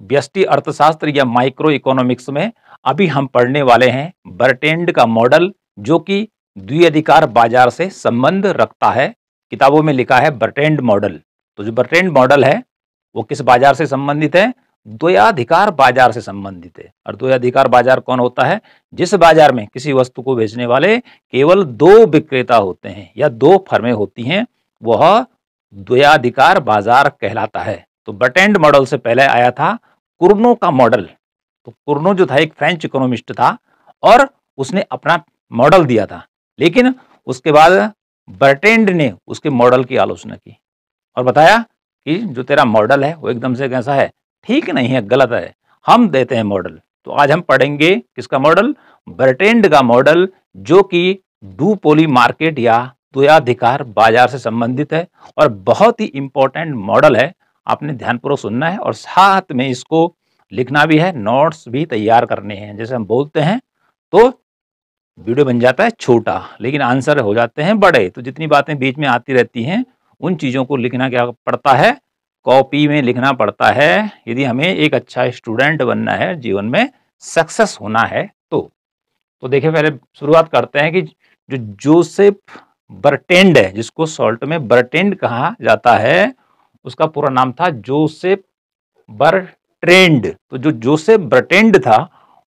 व्यष्टि अर्थशास्त्र या माइक्रो इकोनॉमिक्स में अभी हम पढ़ने वाले हैं बर्टेंड का मॉडल, जो कि द्विअधिकार बाजार से संबंध रखता है। किताबों में लिखा है बर्टेंड मॉडल। तो जो बर्टेंड मॉडल है वो किस बाजार से संबंधित है? द्वयाधिकार बाजार से संबंधित है। और द्वयाधिकार बाजार कौन होता है? जिस बाजार में किसी वस्तु को बेचने वाले केवल दो विक्रेता होते हैं या दो फर्में होती हैं, वह द्वयाधिकार बाजार कहलाता है। तो बर्टेंड मॉडल से पहले आया था कुर्नो का मॉडल। तो कुर्नो जो था एक फ्रेंच इकोनॉमिस्ट था और उसने अपना मॉडल दिया था, लेकिन उसके बाद बर्टेंड ने उसके मॉडल की आलोचना की और बताया कि जो तेरा मॉडल है वो एकदम से कैसा है, ठीक नहीं है, गलत है, हम देते हैं मॉडल। तो आज हम पढ़ेंगे किसका मॉडल? बर्टेंड का मॉडल, जो कि डुओपोली मार्केट या द्वयाधिकार बाजार से संबंधित है और बहुत ही इंपॉर्टेंट मॉडल है। आपने ध्यानपूर्वक सुनना है और साथ में इसको लिखना भी है, नोट्स भी तैयार करने हैं। जैसे हम बोलते हैं तो वीडियो बन जाता है छोटा, लेकिन आंसर हो जाते हैं बड़े। तो जितनी बातें बीच में आती रहती हैं उन चीज़ों को लिखना क्या पड़ता है? कॉपी में लिखना पड़ता है, यदि हमें एक अच्छा स्टूडेंट बनना है, जीवन में सक्सेस होना है। तो देखिए, पहले शुरुआत करते हैं कि जो जोसेफ बर्टेंड है, जिसको शॉर्ट में बर्टेंड कहा जाता है, उसका पूरा नाम था जोसेफ बर्ट्रेंड। तो जो जोसेफ बर्टेंड था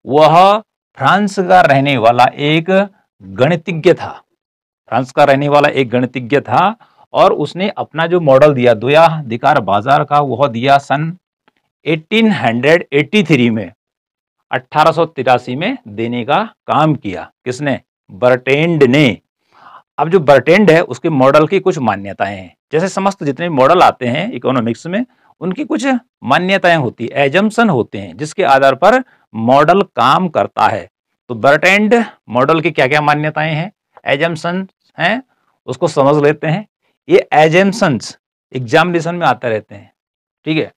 वह फ्रांस का रहने वाला एक गणितज्ञ था। फ्रांस का रहने वाला एक गणितज्ञ था और उसने अपना जो मॉडल दिया द्वयाधिकार बाजार का, वह दिया सन 1883 में, 1883 में देने का काम किया। किसने? बर्टेंड ने। अब जो बर्टेंड है उसके मॉडल की कुछ मान्यताएं हैं। जैसे समस्त जितने मॉडल आते हैं इकोनॉमिक्स में, उनकी कुछ मान्यताएं होती है, एजम्पशन होते हैं, जिसके आधार पर मॉडल काम करता है। तो बर्टेंड मॉडल की क्या क्या मान्यताएं हैं, एजम्पशन हैं, उसको समझ लेते हैं। ये एजम्पशंस एग्जामिनेशन में आते रहते हैं, ठीक है।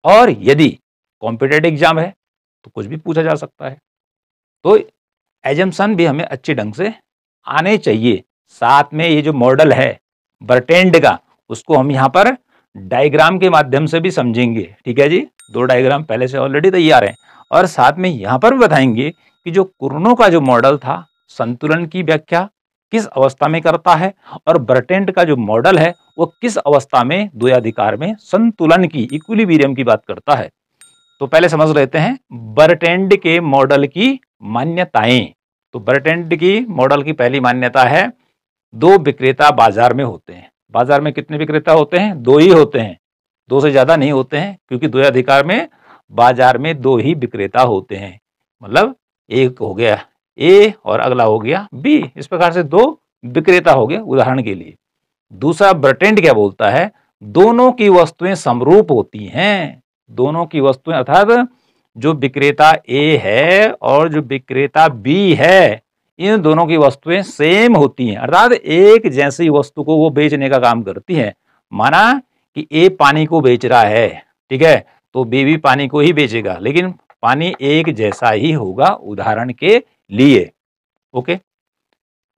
और यदि कॉम्पिटेटिव एग्जाम है तो कुछ भी पूछा जा सकता है। तो एजम्पशन भी हमें अच्छे ढंग से आने चाहिए। साथ में ये जो मॉडल है बर्टेंड का, उसको हम यहाँ पर डायग्राम के माध्यम से भी समझेंगे, ठीक है जी। दो डायग्राम पहले से ऑलरेडी तैयार हैं और साथ में यहाँ पर भी बताएंगे कि जो कुर्नो का जो मॉडल था, संतुलन की व्याख्या किस अवस्था में करता है और बर्टेंड का जो मॉडल है वो किस अवस्था में द्वयाधिकार में संतुलन की, इक्विलिब्रियम की बात करता है। तो पहले समझ लेते हैं बर्टेंड के मॉडल की मान्यताएं। तो बर्टेंड की मॉडल की पहली मान्यता है, दो विक्रेता बाजार में होते हैं। बाजार में कितने विक्रेता होते हैं? दो ही होते हैं, दो से ज्यादा नहीं होते हैं, क्योंकि द्वयाधिकार में बाजार में दो ही विक्रेता होते हैं। मतलब एक हो गया ए और अगला हो गया बी, इस प्रकार से दो विक्रेता हो गए उदाहरण के लिए। दूसरा बर्टेंड क्या बोलता है? दोनों की वस्तुएं समरूप होती हैं। दोनों की वस्तुएं अर्थात जो विक्रेता ए है और जो विक्रेता बी है, इन दोनों की वस्तुएं सेम होती हैं, अर्थात एक जैसी वस्तु को वो बेचने का काम करती है। माना कि ए पानी को बेच रहा है, ठीक है, तो बी भी पानी को ही बेचेगा, लेकिन पानी एक जैसा ही होगा उदाहरण के लिए। ओके।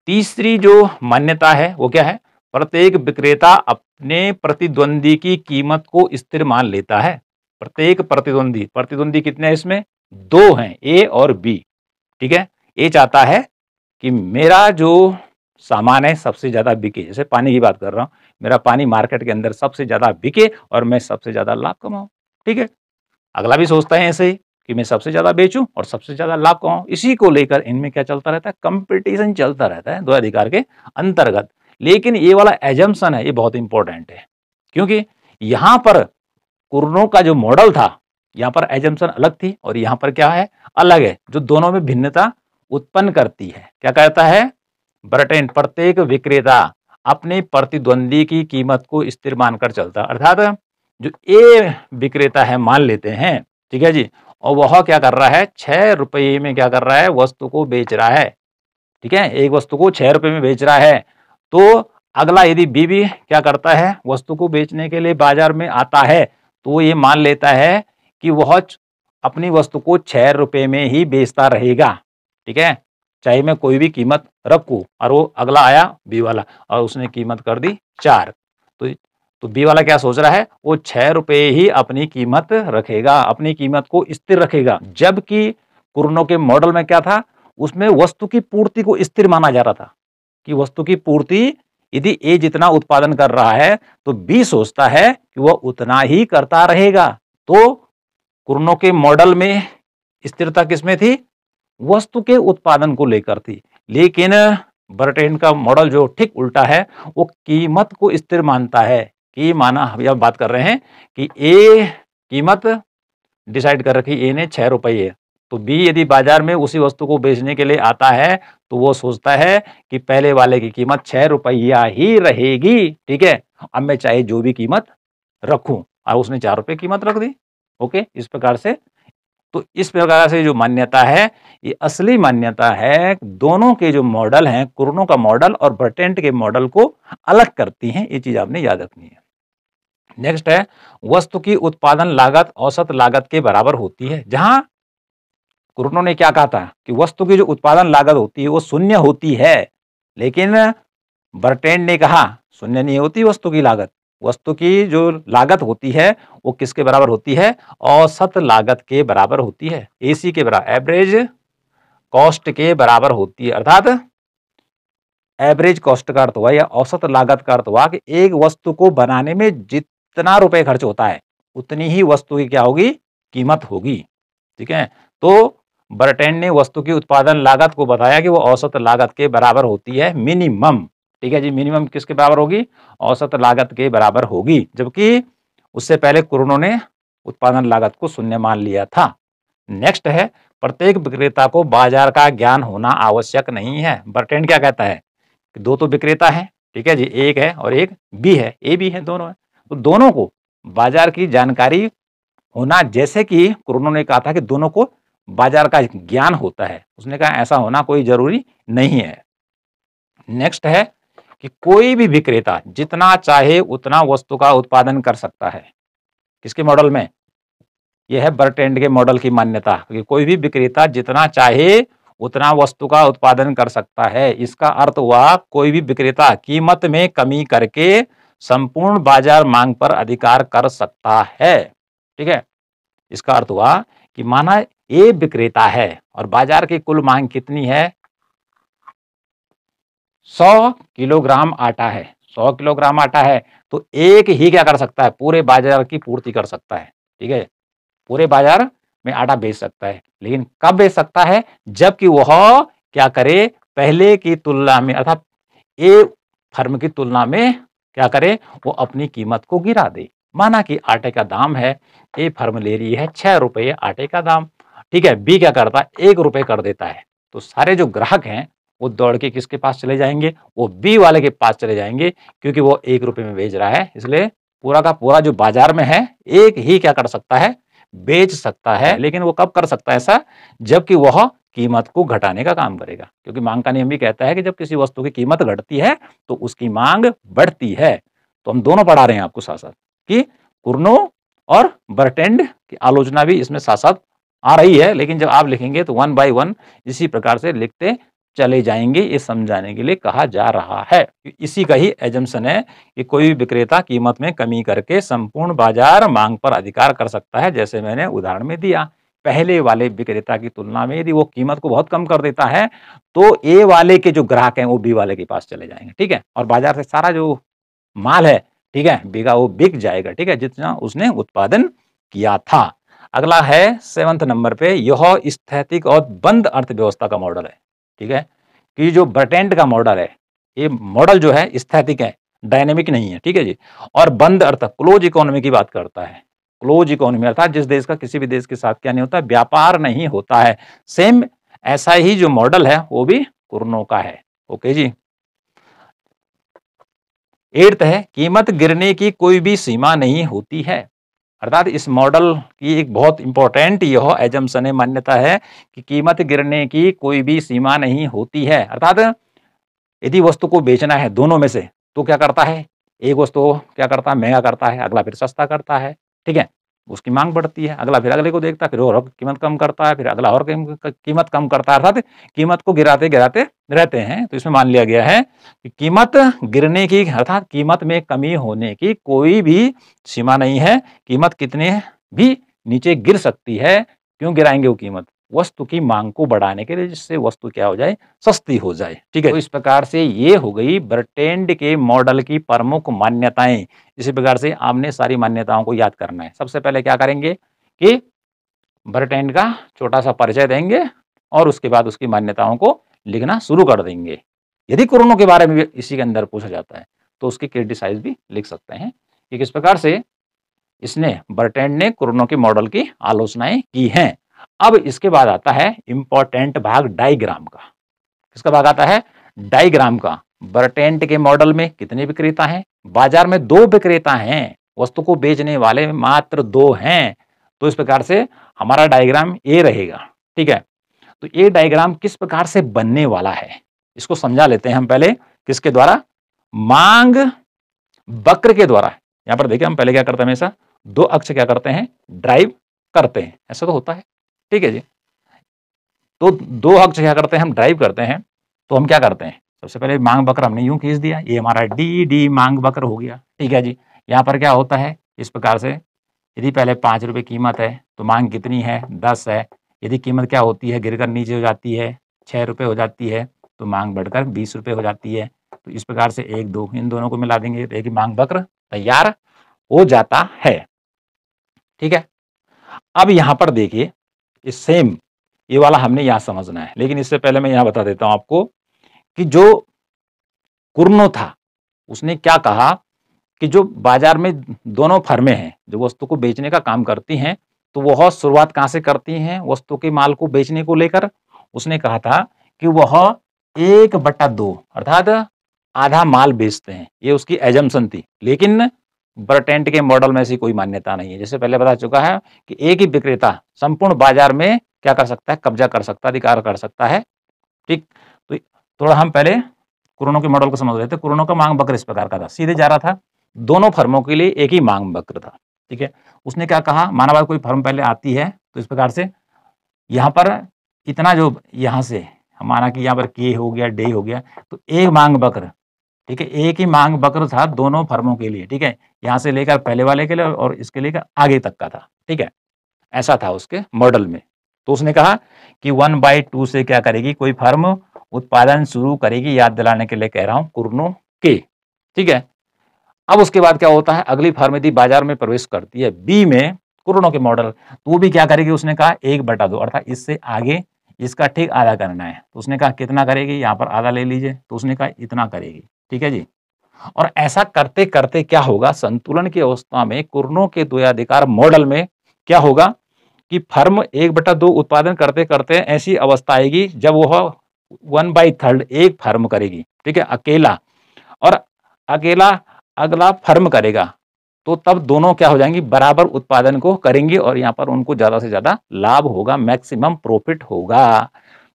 तीसरी जो मान्यता है वो क्या है? प्रत्येक विक्रेता अपने प्रतिद्वंदी की कीमत को स्थिर मान लेता है। प्रत्येक प्रतिद्वंदी कितने हैं इसमें? दो हैं, ए और बी, ठीक है। ए चाहता है कि मेरा जो सामान है सबसे ज्यादा बिके, जैसे पानी की बात कर रहा हूं, मेरा पानी मार्केट के अंदर सबसे ज्यादा बिके और मैं सबसे ज्यादा लाभ कमाऊं, ठीक है। अगला भी सोचता है ऐसे ही कि मैं सबसे ज्यादा बेचूं और सबसे ज्यादा लाभ कमाऊं। इसी को लेकर इनमें क्या चलता रहता है? कंपटीशन चलता रहता है द्वयाधिकार के अंतर्गत। लेकिन ये वाला एजम्पशन है, ये बहुत इंपॉर्टेंट है, क्योंकि यहां पर कुर्नो का जो मॉडल था, यहां पर एजम्पशन अलग थी और यहां पर क्या है? अलग है, जो दोनों में भिन्नता उत्पन्न करती है। क्या कहता है बर्टेंड? प्रत्येक विक्रेता अपने प्रतिद्वंदी की कीमत को स्थिर मानकर चलता, अर्थात जो ए विक्रेता है मान लेते हैं, ठीक है जी, और वह क्या कर रहा है? 6 रुपये में क्या कर रहा है? वस्तु को बेच रहा है, ठीक है, एक वस्तु को 6 रुपये में बेच रहा है। तो अगला यदि बी भी क्या करता है? वस्तु को बेचने के लिए बाजार में आता है, तो ये मान लेता है कि वह अपनी वस्तु को 6 रुपये में ही बेचता रहेगा, ठीक है, चाहे मैं कोई भी कीमत रखूं। और वो अगला आया बी वाला और उसने कीमत कर दी 4। तो तो बी वाला क्या सोच रहा है, वो 6 रुपए ही अपनी कीमत रखेगा, अपनी कीमत को स्थिर रखेगा। जबकि कुरनो के मॉडल में क्या था, उसमें वस्तु की पूर्ति को स्थिर माना जा रहा था कि वस्तु की पूर्ति यदि ए जितना उत्पादन कर रहा है तो बी सोचता है कि वह उतना ही करता रहेगा। तो कुरनो के मॉडल में स्थिरता किसमें थी, वस्तु के उत्पादन को लेकर थी। लेकिन बर्टेन का मॉडल जो ठीक उल्टा है, वो कीमत को स्थिर मानता है कि माना हम अब बात कर रहे हैं कि ए कीमत डिसाइड कर रखी ए ने 6 रुपये, तो बी यदि बाजार में उसी वस्तु को बेचने के लिए आता है तो वो सोचता है कि पहले वाले की कीमत 6 रुपया ही रहेगी, ठीक है, अब मैं चाहे जो भी कीमत रखूं, और उसने 4 रुपये कीमत रख दी। ओके, इस प्रकार से, तो इस प्रकार से जो मान्यता है ये असली मान्यता है, दोनों के जो मॉडल हैं, कुरनो का मॉडल और बर्टेंट के मॉडल को अलग करती हैं। ये चीज आपने याद रखनी है। नेक्स्ट है, वस्तु की उत्पादन लागत औसत लागत के बराबर होती है। जहां कुरनो ने क्या कहा था कि वस्तु की जो उत्पादन लागत होती है वो शून्य होती है, लेकिन बर्टेंट ने कहा शून्य नहीं होती वस्तु की लागत। वस्तु की जो लागत होती है वो किसके बराबर होती है, औसत लागत के बराबर होती है, एसी के बराबर, एवरेज कॉस्ट के बराबर होती है। अर्थात एवरेज कॉस्ट का अर्थ हुआ या औसत लागत का अर्थ हुआ कि एक वस्तु को बनाने में जितना रुपए खर्च होता है उतनी ही वस्तु की क्या होगी, कीमत होगी। ठीक है, तो बर्टेन ने वस्तु की उत्पादन लागत को बताया कि वो औसत लागत के बराबर होती है, मिनिमम। ठीक है जी, मिनिमम किसके बराबर होगी, औसत लागत के बराबर होगी। जबकि उससे पहले कुरनो ने उत्पादन लागत को शून्य मान लिया था। नेक्स्ट है, प्रत्येक विक्रेता को बाजार का ज्ञान होना आवश्यक नहीं है। बर्टेन क्या कहता है कि दो तो विक्रेता है, ठीक है जी, एक है और एक बी है, ए बी है, दोनों है, तो दोनों को बाजार की जानकारी होना, जैसे कि कुरनो ने कहा था कि दोनों को बाजार का ज्ञान होता है, उसने कहा ऐसा होना कोई जरूरी नहीं है। नेक्स्ट है कि कोई भी विक्रेता जितना चाहे उतना वस्तु का उत्पादन कर सकता है। किसके मॉडल में, यह है बर्टेंड के मॉडल की मान्यता कि कोई भी विक्रेता जितना चाहे उतना वस्तु का उत्पादन कर सकता है। इसका अर्थ हुआ कोई भी विक्रेता कीमत में कमी करके संपूर्ण बाजार मांग पर अधिकार कर सकता है। ठीक है, इसका अर्थ हुआ कि माना ए विक्रेता है और बाजार की कुल मांग कितनी है, 100 किलोग्राम आटा है, 100 किलोग्राम आटा है, तो एक ही क्या कर सकता है, पूरे बाजार की पूर्ति कर सकता है। ठीक है, पूरे बाजार में आटा बेच सकता है, लेकिन कब बेच सकता है, जबकि वह क्या करे, पहले की तुलना में, अर्थात ए फर्म की तुलना में क्या करे, वो अपनी कीमत को गिरा दे। माना कि आटे का दाम है, ए फर्म ले रही है 6 रुपये आटे का दाम, ठीक है, बी क्या करता है, 1 रुपये कर देता है, तो सारे जो ग्राहक हैं वो दौड़ के किसके पास चले जाएंगे, वो बी वाले के पास चले जाएंगे, क्योंकि वो 1 रुपये में बेच रहा है, इसलिए पूरा का पूरा जो बाजार में है एक ही क्या कर सकता है, बेच सकता है। लेकिन वो कब कर सकता है ऐसा, जबकि वह कीमत को घटाने का काम करेगा, क्योंकि मांग का नियम भी कहता है कि जब किसी वस्तु की कीमत घटती है तो उसकी मांग बढ़ती है। तो हम दोनों पढ़ा रहे हैं आपको साथ साथ कि कुरनो और बर्टेंड की आलोचना भी इसमें साथ साथ आ रही है, लेकिन जब आप लिखेंगे तो 1 बाय 1 इसी प्रकार से लिखते चले जाएंगे, ये समझाने के लिए कहा जा रहा है। इसी का ही एजम्पशन है कि कोई भी विक्रेता कीमत में कमी करके संपूर्ण बाजार मांग पर अधिकार कर सकता है। जैसे मैंने उदाहरण में दिया, पहले वाले विक्रेता की तुलना में यदि वो कीमत को बहुत कम कर देता है तो ए वाले के जो ग्राहक हैं वो बी वाले के पास चले जाएंगे, ठीक है, और बाजार से सारा जो माल है, ठीक है, बिका वो बिक जाएगा, ठीक है, जितना उसने उत्पादन किया था। अगला है 7वें नंबर पे, यह स्थैतिक और बंद अर्थव्यवस्था का मॉडल है। ठीक है, कि जो बर्टेंट का मॉडल है, ये मॉडल जो है स्थैतिक है, डायनेमिक नहीं है, ठीक है जी, और बंद अर्थ क्लोज इकोनॉमी की बात करता है। क्लोज इकोनॉमी अर्थात जिस देश का किसी भी देश के साथ क्या नहीं होता, व्यापार नहीं होता है। सेम ऐसा ही जो मॉडल है वो भी कुरनो का है। ओके जी, 8th है, कीमत गिरने की कोई भी सीमा नहीं होती है। अर्थात इस मॉडल की एक बहुत इंपॉर्टेंट यह एजम्पशन है, मान्यता है कि कीमत गिरने की कोई भी सीमा नहीं होती है। अर्थात यदि वस्तु को बेचना है दोनों में से, तो क्या करता है, एक वस्तु क्या करता है, महंगा करता है, अगला फिर सस्ता करता है, ठीक है, उसकी मांग बढ़ती है, अगला फिर अगले को देखता है, फिर और कीमत कम करता है, फिर अगला और कीमत कम करता है, अर्थात कीमत को गिराते गिराते रहते हैं। तो इसमें मान लिया गया है कि कीमत गिरने की अर्थात कीमत में कमी होने की कोई भी सीमा नहीं है। कीमत कितने भी नीचे गिर सकती है। क्यों गिराएंगे वो कीमत? वस्तु की मांग को बढ़ाने के लिए, जिससे वस्तु क्या हो जाए, सस्ती हो जाए। ठीक है, तो इस प्रकार से ये हो गई बर्टैंड के मॉडल की प्रमुख मान्यताएं। इसी प्रकार से आपने सारी मान्यताओं को याद करना है। सबसे पहले क्या करेंगे कि बर्टैंड का छोटा सा परिचय देंगे और उसके बाद उसकी मान्यताओं को लिखना शुरू कर देंगे। यदि कुरनों के बारे में भी इसी के अंदर पूछा जाता है तो उसकी क्रिटिसाइज भी लिख सकते हैं कि किस प्रकार से इसने बर्टैंड ने कुरनों के मॉडल की आलोचनाएं की हैं। अब इसके बाद आता है इंपॉर्टेंट भाग डायग्राम का। किसका भाग आता है? डायग्राम का। बर्टैंड के मॉडल में कितने विक्रेता हैं? बाजार में 2 विक्रेता हैं, वस्तु को बेचने वाले मात्र 2 हैं। तो इस प्रकार से हमारा डायग्राम ये रहेगा। ठीक है, तो ये डायग्राम किस प्रकार से बनने वाला है इसको समझा लेते हैं हम पहले। किसके द्वारा? मांग वक्र के द्वारा। यहां पर देखिए, हम पहले क्या करते हैं, हमेशा 2 अक्ष क्या करते हैं, ड्राइव करते हैं। ऐसा तो होता है। ठीक है जी, तो 2 अक्ष क्या करते हैं, हम ड्राइव करते हैं। तो हम क्या करते हैं, सबसे पहले मांग वक्र हमने यूं खींच दिया, ये हमारा डी मांग वक्र हो गया। ठीक है जी, यहाँ पर क्या होता है इस प्रकार से, यदि पहले 5 रुपए कीमत है तो मांग कितनी है, 10 है। यदि कीमत क्या होती है, गिरकर नीचे हो जाती है, 6 रुपए हो जाती है, तो मांग बढ़कर 20 रुपए हो जाती है। तो इस प्रकार से 1 2 इन दोनों को मिला देंगे तो एक मांग वक्र तैयार हो जाता है। ठीक है, अब यहां पर देखिए, इस सेम ये वाला हमने यहां समझना है, लेकिन इससे पहले मैं यहां बता देता हूं आपको कि जो कुर्नो था उसने क्या कहा कि जो बाजार में दोनों फर्में हैं जो वस्तु को बेचने का काम करती हैं, तो वह शुरुआत कहां से करती हैं वस्तु के माल को बेचने को लेकर? उसने कहा था कि वह 1/2 अर्थात आधा माल बेचते हैं। ये उसकी एजम्पशन थी, लेकिन बर्टैंड के मॉडल में ऐसी कोई मान्यता नहीं है। जैसे पहले बता चुका है कि एक ही विक्रेता संपूर्ण बाजार में क्या कर सकता है, कब्जा कर सकता है, अधिकार कर सकता है। ठीक, तो थोड़ा हम पहले कुरनों के मॉडल को समझ रहे थे। कुरनों का मांग वक्र इस प्रकार का था, सीधे जा रहा था, दोनों फर्मों के लिए एक ही मांग वक्र था। ठीक है, उसने क्या कहा, माना बात कोई फर्म पहले आती है तो इस प्रकार से यहाँ पर इतना जो यहाँ से हमारा कि यहाँ पर के हो गया, डे हो गया, तो एक मांग वक्र। ठीक है, एक ही मांग वक्र था दोनों फर्मों के लिए। ठीक है, यहाँ से लेकर पहले वाले के लिए और इसके लेकर आगे तक का था। ठीक है, ऐसा था उसके मॉडल में। तो उसने कहा कि 1/2 से क्या करेगी कोई फर्म, उत्पादन शुरू करेगी। याद दिलाने के लिए कह रहा हूं, कुरनों के। ठीक है, अब उसके बाद क्या होता है, अगली फर्म यदि बाजार में प्रवेश करती है बी में, कुरनों के मॉडल, तो वो भी क्या करेगी, उसने कहा 1/2 अर्थात इससे आगे इसका ठीक आधा करना है। तो उसने कहा कितना करेगी, यहाँ पर आधा ले लीजिए, तो उसने कहा इतना करेगी। ठीक है जी, और ऐसा करते करते क्या होगा, संतुलन की अवस्था में कुरनों के द्वयाधिकार मॉडल में क्या होगा कि फर्म 1/2 उत्पादन करते करते ऐसी अवस्था आएगी जब वह 1/3 एक फर्म करेगी। ठीक है, अकेला, और अकेला अगला फर्म करेगा, तो तब दोनों क्या हो जाएंगी, बराबर उत्पादन को करेंगे और यहाँ पर उनको ज्यादा से ज्यादा लाभ होगा, मैक्सिमम प्रॉफिट होगा।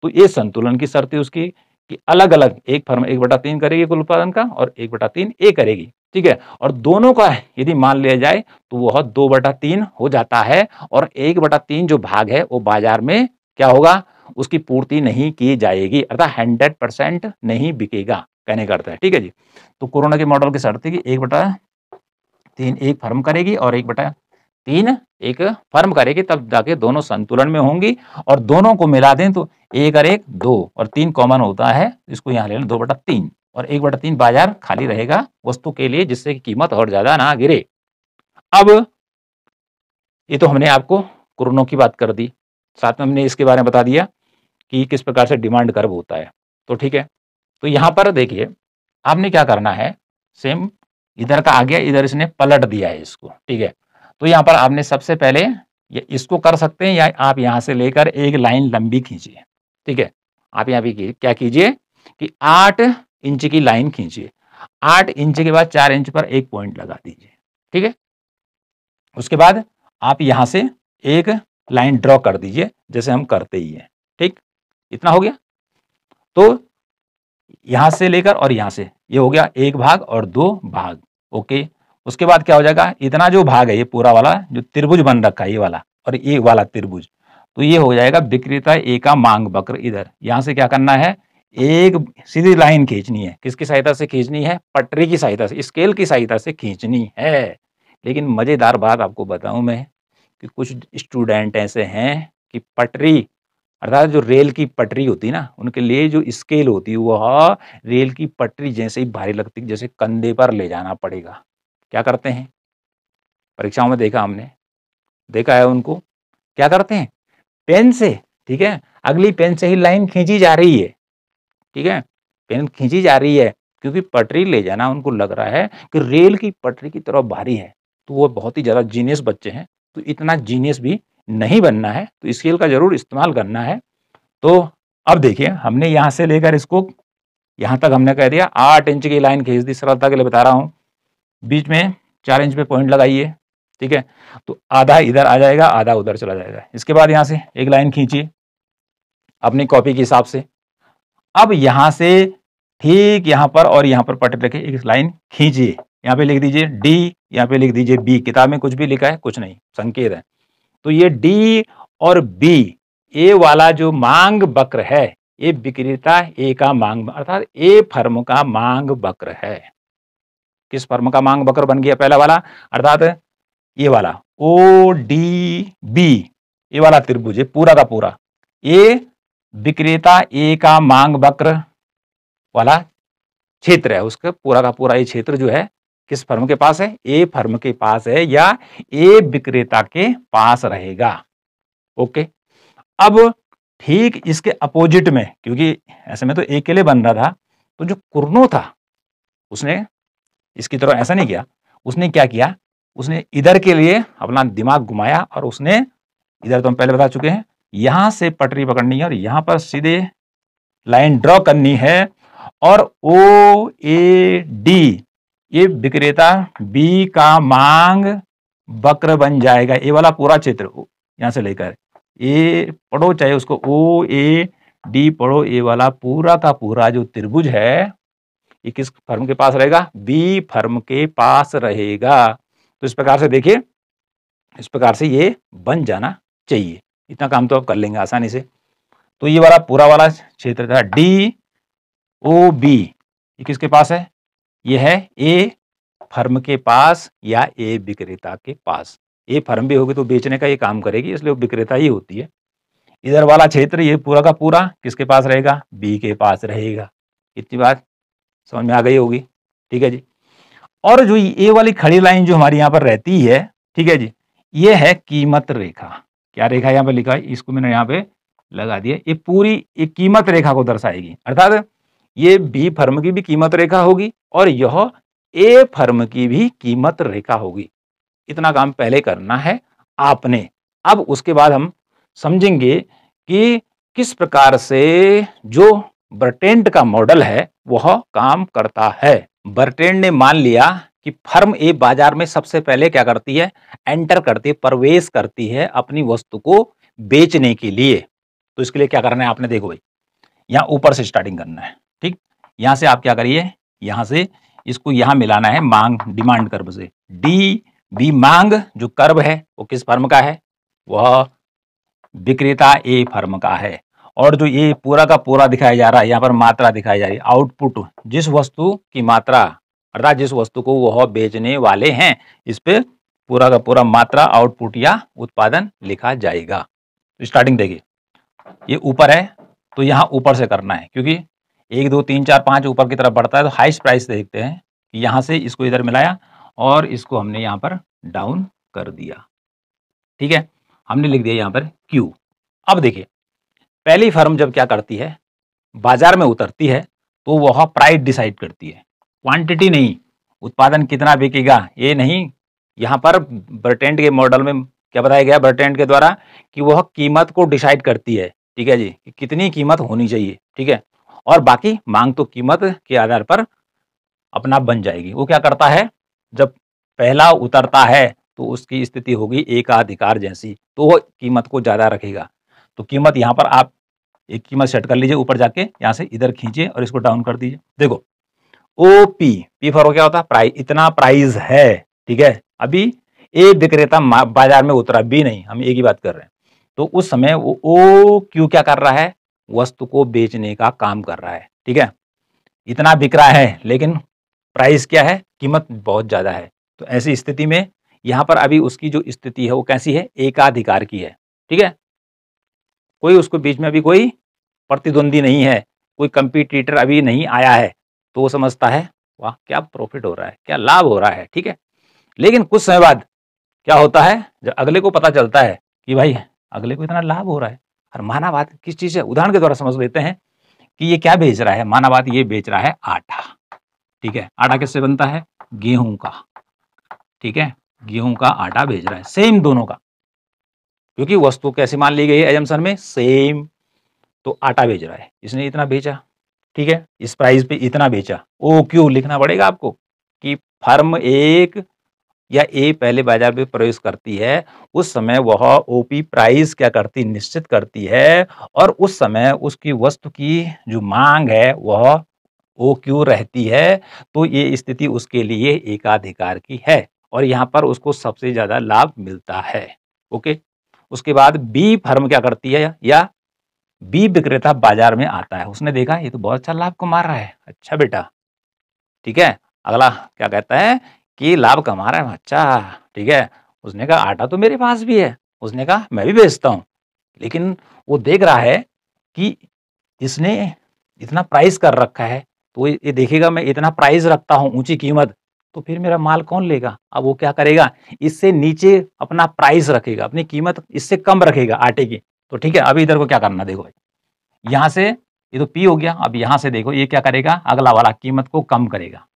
तो ये संतुलन की शर्त है उसकी कि अलग अलग एक फर्म 1/3 करेगी कुल उत्पादन का और 1/3 ए करेगी। ठीक है, और दोनों का यदि मान लिया जाए तो वह 2/3 हो जाता है, और 1/3 जो भाग है वो बाजार में क्या होगा, उसकी पूर्ति नहीं की जाएगी, अर्थात 100% नहीं बिकेगा, कहने का अर्थ है। ठीक है जी, तो कोरोना के मॉडल की शर्त है कि 1/3 एक फर्म करेगी और 1/3 एक फर्म करेगी, तब जाके दोनों संतुलन में होंगी। और दोनों को मिला दें तो 1 और 1 2 और 3 कॉमन होता है, इसको यहाँ ले लें 2/3, और 1/3 बाजार खाली रहेगा वस्तु के लिए, जिससे कि कीमत और ज्यादा ना गिरे। अब ये तो हमने आपको कुरनों की बात कर दी, साथ में हमने इसके बारे में बता दिया कि किस प्रकार से डिमांड कर्व होता है। तो ठीक है, तो यहाँ पर देखिए आपने क्या करना है, सेम इधर का आ गया, इधर इसने पलट दिया है इसको। ठीक है, तो यहाँ पर आपने सबसे पहले ये इसको कर सकते हैं, या आप यहाँ से लेकर एक लाइन लंबी खींचिए। ठीक है, आप यहाँ भी क्या कीजिए कि 8 इंच की लाइन खींचिए। 8 इंच के बाद 4 इंच पर एक पॉइंट लगा दीजिए। ठीक है, उसके बाद आप यहाँ से एक लाइन ड्रॉ कर दीजिए, जैसे हम करते ही हैं। ठीक, इतना हो गया। तो यहां से लेकर और यहां से ये हो गया 1 भाग और 2 भाग। ओके, उसके बाद क्या हो जाएगा, इतना जो भाग है ये पूरा वाला जो त्रिभुज बन रखा है ये वाला और ये वाला त्रिभुज, तो ये हो जाएगा विक्रेता ए का मांग वक्र। इधर यहां से क्या करना है, एक सीधी लाइन खींचनी है। किसकी सहायता से खींचनी है, पटरी की सहायता से, स्केल की सहायता से खींचनी है। लेकिन मजेदार बात आपको बताऊं मैं कि कुछ स्टूडेंट ऐसे हैं कि पटरी अर्थात जो रेल की पटरी होती है ना, उनके लिए जो स्केल होती है वह रेल की पटरी जैसे ही भारी लगती है, जैसे कंधे पर ले जाना पड़ेगा। क्या करते हैं, परीक्षाओं में देखा हमने, देखा है उनको क्या करते हैं, पेन से, ठीक है, अगली पेन से ही लाइन खींची जा रही है, ठीक है, पेन खींची जा रही है क्योंकि पटरी ले जाना उनको लग रहा है कि रेल की पटरी की तरफ भारी है। तो वो बहुत ही ज्यादा जीनियस बच्चे हैं। तो इतना जीनियस भी नहीं बनना है, तो स्केल का जरूर इस्तेमाल करना है। तो अब देखिए हमने यहां से लेकर इसको यहां तक हमने कह दिया 8 इंच की लाइन खींच दी, सरलता के लिए बता रहा हूं। बीच में 4 इंच पे पॉइंट लगाइए, ठीक है, तो आधा इधर आ जाएगा, आधा उधर चला जाएगा। इसके बाद यहां से एक लाइन खींचिए अपनी कॉपी के हिसाब से। अब यहां से ठीक यहां पर और यहां पर पटरी रखे एक लाइन खींचिए, यहां पे लिख दीजिए डी, यहां पे लिख दीजिए बी। किताब में कुछ भी लिखा है, कुछ नहीं, संकेत है। तो ये डी और बी, ए वाला जो मांग वक्र है, ये विक्रेता ए का मांग अर्थात ए फर्म का मांग वक्र है। किस फर्म का मांग वक्र बन गया, पहला वाला, अर्थात ये वाला ओ डी बी, ये वाला त्रिभुज है पूरा का पूरा, ये विक्रेता ए का मांग वक्र वाला क्षेत्र है। उसका पूरा का पूरा ये क्षेत्र जो है किस फर्म के पास है, ए फर्म के पास है या ए विक्रेता के पास रहेगा। ओके, अब ठीक इसके अपोजिट में, क्योंकि ऐसे में तो ए के लिए बन रहा था, तो जो कुर्नो था उसने इसकी तरह ऐसा नहीं किया, उसने क्या किया, उसने इधर के लिए अपना दिमाग घुमाया और उसने इधर तो हम पहले बता चुके हैं, यहां से पटरी पकड़नी है और यहां पर सीधे लाइन ड्रॉ करनी है और ओ ए डी ये विक्रेता बी का मांग वक्र बन जाएगा। ये वाला पूरा क्षेत्र यहां से लेकर ए पढ़ो, चाहे उसको ओ ए डी पढ़ो, ये वाला पूरा का पूरा जो त्रिभुज है ये किस फर्म के पास रहेगा, बी फर्म के पास रहेगा। तो इस प्रकार से देखिए, इस प्रकार से ये बन जाना चाहिए। इतना काम तो आप कर लेंगे आसानी से। तो ये वाला पूरा वाला क्षेत्र था डी ओ बी, ये किसके पास है, ये है ए फर्म के पास या ए विक्रेता के पास। ए फर्म भी होगी तो बेचने का ये काम करेगी, इसलिए वो विक्रेता ही होती है। इधर वाला क्षेत्र ये पूरा का पूरा किसके पास रहेगा, बी के पास रहेगा। इतनी बात समझ में आ गई होगी, ठीक है जी। और जो ये वाली खड़ी लाइन जो हमारी यहाँ पर रहती है, ठीक है जी, ये है कीमत रेखा। क्या रेखा यहाँ पे लिखा है, इसको मैंने यहाँ पे लगा दिया, ये पूरी एक कीमत रेखा को दर्शाएगी। अर्थात ये बी फर्म की भी कीमत रेखा होगी और यह ए फर्म की भी कीमत रेखा होगी। इतना काम पहले करना है आपने। अब उसके बाद हम समझेंगे कि किस प्रकार से जो बर्टेंट का मॉडल है वह काम करता है। बर्टेंट ने मान लिया कि फर्म ए बाजार में सबसे पहले क्या करती है, एंटर करती है, प्रवेश करती है अपनी वस्तु को बेचने के लिए। तो इसके लिए क्या करना है आपने, देखो भाई, यहां ऊपर से स्टार्टिंग करना है, ठीक। यहां से आप क्या करिए, यहां से इसको यहां मिलाना है मांग डिमांड कर्व से। डी बी मांग जो कर्व है वो किस फर्म का है, वह विक्रेता ए फर्म का है। और जो ये पूरा का पूरा दिखाया जा रहा है, यहाँ पर मात्रा दिखाई जा रही है, आउटपुट, जिस वस्तु की मात्रा अर्थात जिस वस्तु को वह बेचने वाले हैं, इस पे पूरा का पूरा मात्रा, आउटपुट या उत्पादन लिखा जाएगा। स्टार्टिंग देखिए, ये ऊपर है तो यहाँ ऊपर से करना है, क्योंकि 1 2 3 4 5 ऊपर की तरफ बढ़ता है। तो हाईएस्ट प्राइस देखते हैं, यहाँ से इसको इधर मिलाया और इसको हमने यहाँ पर डाउन कर दिया, ठीक है, हमने लिख दिया यहाँ पर क्यू। अब देखिए, पहली फर्म जब क्या करती है, बाजार में उतरती है, तो वह प्राइस डिसाइड करती है, क्वांटिटी नहीं, उत्पादन कितना बिकेगा ये नहीं। यहाँ पर बर्टेंट के मॉडल में क्या बताया गया बर्टेंट के द्वारा, कि वह कीमत को डिसाइड करती है, ठीक है जी, कि कितनी कीमत होनी चाहिए, ठीक है, और बाकी मांग तो कीमत के आधार पर अपना बन जाएगी। वो क्या करता है, जब पहला उतरता है तो उसकी स्थिति होगी एकाधिकार जैसी, तो वो कीमत को ज्यादा रखेगा। तो कीमत यहाँ पर आप एक कीमत सेट कर लीजिए, ऊपर जाके यहाँ से इधर खींचिए और इसको डाउन कर दीजिए। देखो ओ पी, पी फॉर क्या होता है, प्राइस, इतना प्राइस है, ठीक है, अभी ए विक्रेता बाजार में उतरा, बी नहीं, हम एक ही बात कर रहे हैं। तो उस समय वो ओ क्यू क्या कर रहा है, वस्तु को बेचने का काम कर रहा है। ठीक है, इतना बिक रहा है लेकिन प्राइस क्या है, कीमत बहुत ज्यादा है। तो ऐसी स्थिति में यहां पर अभी उसकी जो स्थिति है वो कैसी है, एकाधिकार की है। ठीक है, कोई उसको बीच में अभी कोई प्रतिद्वंदी नहीं है, कोई कंपटीटर अभी नहीं आया है। तो वो समझता है वाह क्या प्रॉफिट हो रहा है, क्या लाभ हो रहा है। ठीक है, लेकिन कुछ समय बाद क्या होता है, जब अगले को पता चलता है कि भाई अगले को इतना लाभ हो रहा है, और माना बात किस चीज है, उदाहरण के द्वारा समझ लेते हैं कि ये क्या बेच रहा है, माना बात ये बेच रहा है आटा। ठीक है, आटा किससे बनता है, गेहूं का। ठीक है, गेहूं का आटा बेच रहा है, सेम दोनों का, क्योंकि वस्तु कैसी मान ली गई है एजम्पशन में, सेम। तो आटा बेच रहा है, इसने इतना बेचा। ठीक है, इस प्राइस पे इतना बेचा। ओ क्यू लिखना पड़ेगा आपको कि फर्म एक या ए पहले बाजार में प्रवेश करती है, उस समय वह ओपी प्राइस क्या करती, निश्चित करती है, और उस समय उसकी वस्तु की जो मांग है वह ओ क्यू रहती है। तो ये स्थिति उसके लिए एकाधिकार की है और यहाँ पर उसको सबसे ज्यादा लाभ मिलता है। ओके, उसके बाद बी फर्म क्या करती है, या बी विक्रेता बाजार में आता है, उसने देखा ये तो बहुत अच्छा लाभ कमा रहा है, अच्छा बेटा। ठीक है, अगला क्या कहता है कि लाभ कमा रहा है, अच्छा। ठीक है, उसने कहा आटा तो मेरे पास भी है, उसने कहा मैं भी बेचता हूं, लेकिन वो देख रहा है कि इसने इतना प्राइस कर रखा है, तो ये देखेगा मैं इतना प्राइस रखता हूं, ऊंची कीमत, तो फिर मेरा माल कौन लेगा। अब वो क्या करेगा, इससे नीचे अपना प्राइस रखेगा, अपनी कीमत इससे कम रखेगा आटे की। तो ठीक है, अभी इधर को क्या करना, देखो भाई, यहां से ये तो पी हो गया, अब यहां से देखो ये क्या करेगा, अगला वाला कीमत को कम करेगा।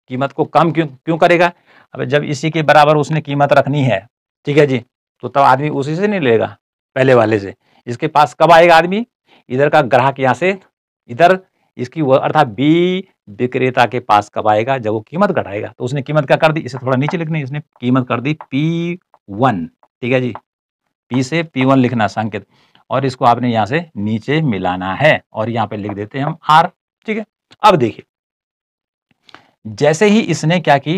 कीमत को कम क्यों क्यों करेगा, अब जब इसी के बराबर उसने कीमत रखनी है, ठीक है जी, तो तब आदमी उसी से नहीं लेगा, पहले वाले से। इसके पास कब आएगा आदमी, इधर का ग्राहक यहाँ से इधर इसकी अर्थात बी विक्रेता के पास कब आएगा, जब वो कीमत घटाएगा। तो उसने कीमत क्या कर दी, इसे थोड़ा नीचे लिखनी है, इसने कीमत कर दी P1। ठीक है जी, P से P1 लिखना संकेत, और इसको आपने यहाँ से नीचे मिलाना है और यहाँ पे लिख देते हैं हम R। ठीक है, अब देखिए जैसे ही इसने क्या की,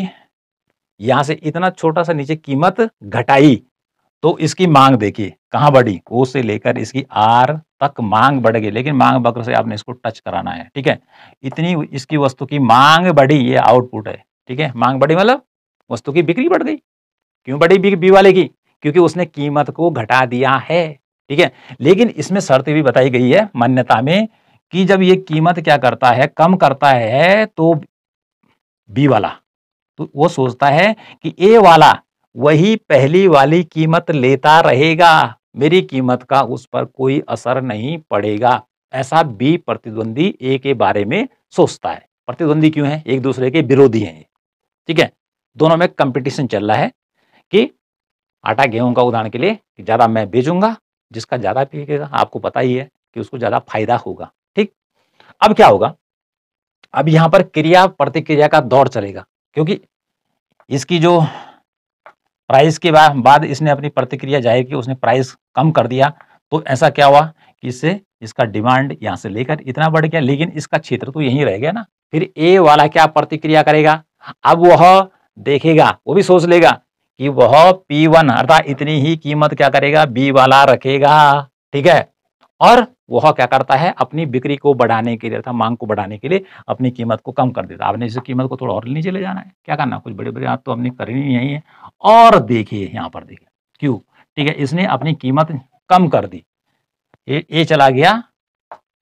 यहां से इतना छोटा सा नीचे कीमत घटाई, तो इसकी मांग देखिए कहां बढ़ी, ओ से लेकर इसकी आर तक मांग बढ़ गई, लेकिन मांग वक्र से आपने इसको टच कराना है। ठीक है, इतनी इसकी वस्तु की मांग बढ़ी, ये आउटपुट है। ठीक है, मांग बढ़ी मतलब वस्तु की बिक्री बढ़ गई। क्यों बढ़ी बी वाले की, क्योंकि उसने कीमत को घटा दिया है। ठीक है, लेकिन इसमें शर्त भी बताई गई है मान्यता में कि जब ये कीमत क्या करता है, कम करता है, तो बी वाला तो वो सोचता है कि ए वाला वही पहली वाली कीमत लेता रहेगा, मेरी कीमत का उस पर कोई असर नहीं पड़ेगा। ऐसा बी प्रतिद्वंदी ए के बारे में सोचता है। प्रतिद्वंदी क्यों है, एक दूसरे के विरोधी हैं। ठीक है, दोनों में कंपटीशन चल रहा है कि आटा गेहूं का उदाहरण के लिए ज्यादा मैं बेचूंगा, जिसका ज्यादा बिकेगा आपको पता ही है कि उसको ज्यादा फायदा होगा। ठीक, अब क्या होगा, अब यहां पर क्रिया प्रतिक्रिया का दौर चलेगा, क्योंकि इसकी जो प्राइस के बाद इसने अपनी प्रतिक्रिया जाहिर की, उसने प्राइस कम कर दिया। तो ऐसा क्या हुआ कि इससे इसका डिमांड यहां से लेकर इतना बढ़ गया, लेकिन इसका क्षेत्र तो यहीं रह गया ना। फिर ए वाला क्या प्रतिक्रिया करेगा, अब वह देखेगा, वो भी सोच लेगा कि वह P1 अर्थात इतनी ही कीमत क्या करेगा, बी वाला रखेगा। ठीक है, और वह क्या करता है, अपनी बिक्री को बढ़ाने के लिए अर्थात मांग को बढ़ाने के लिए अपनी कीमत को कम कर देता है। आपने इस कीमत को थोड़ा और नीचे ले जाना है, क्या करना, कुछ बड़े बड़े हाथ तो हमने करनी नहीं है। और देखिए यहाँ पर देखिए क्यों, ठीक है, इसने अपनी कीमत कम कर दी, ये चला गया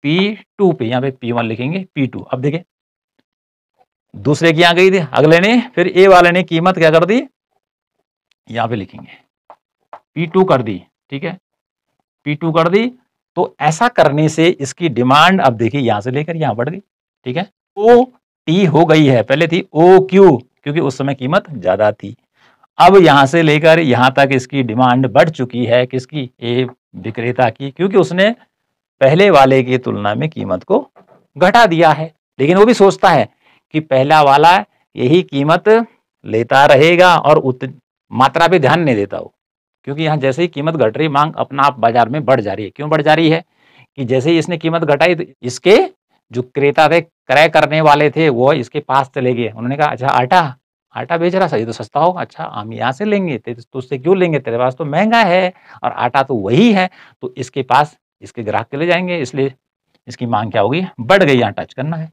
P2 पे, यहाँ पे P1 लिखेंगे P2। अब देखिए दूसरे की यहाँ गई थी, अगले ने, फिर ए वाले ने कीमत क्या कर दी, यहाँ पे लिखेंगे P2 कर दी। ठीक है, P2 कर दी, तो ऐसा करने से इसकी डिमांड अब देखिए यहां से लेकर यहां बढ़ गई। ठीक है, ओ टी हो गई है, पहले थी ओ क्यू, क्योंकि उस समय कीमत ज्यादा थी। अब यहां से लेकर यहां तक इसकी डिमांड बढ़ चुकी है, किसकी, ए विक्रेता की, क्योंकि उसने पहले वाले की तुलना में कीमत को घटा दिया है। लेकिन वो भी सोचता है कि पहला वाला यही कीमत लेता रहेगा और मात्रा पे ध्यान नहीं देता वो, क्योंकि यहाँ जैसे ही कीमत घट रही, मांग अपना आप बाजार में बढ़ जा रही है। क्यों बढ़ जा रही है कि जैसे ही इसने कीमत घटाई, तो इसके जो क्रेता थे, क्रय करने वाले थे, वो इसके पास चले गए। उन्होंने कहा अच्छा आटा, आटा बेच रहा, सही तो सस्ता होगा, अच्छा हम यहाँ से लेंगे, तुझसे क्यों लेंगे, तेरे पास तो महंगा है और आटा तो वही है, तो इसके पास इसके ग्राहक चले जाएंगे, इसलिए इसकी मांग क्या होगी, बढ़ गई, यहाँ टच करना है।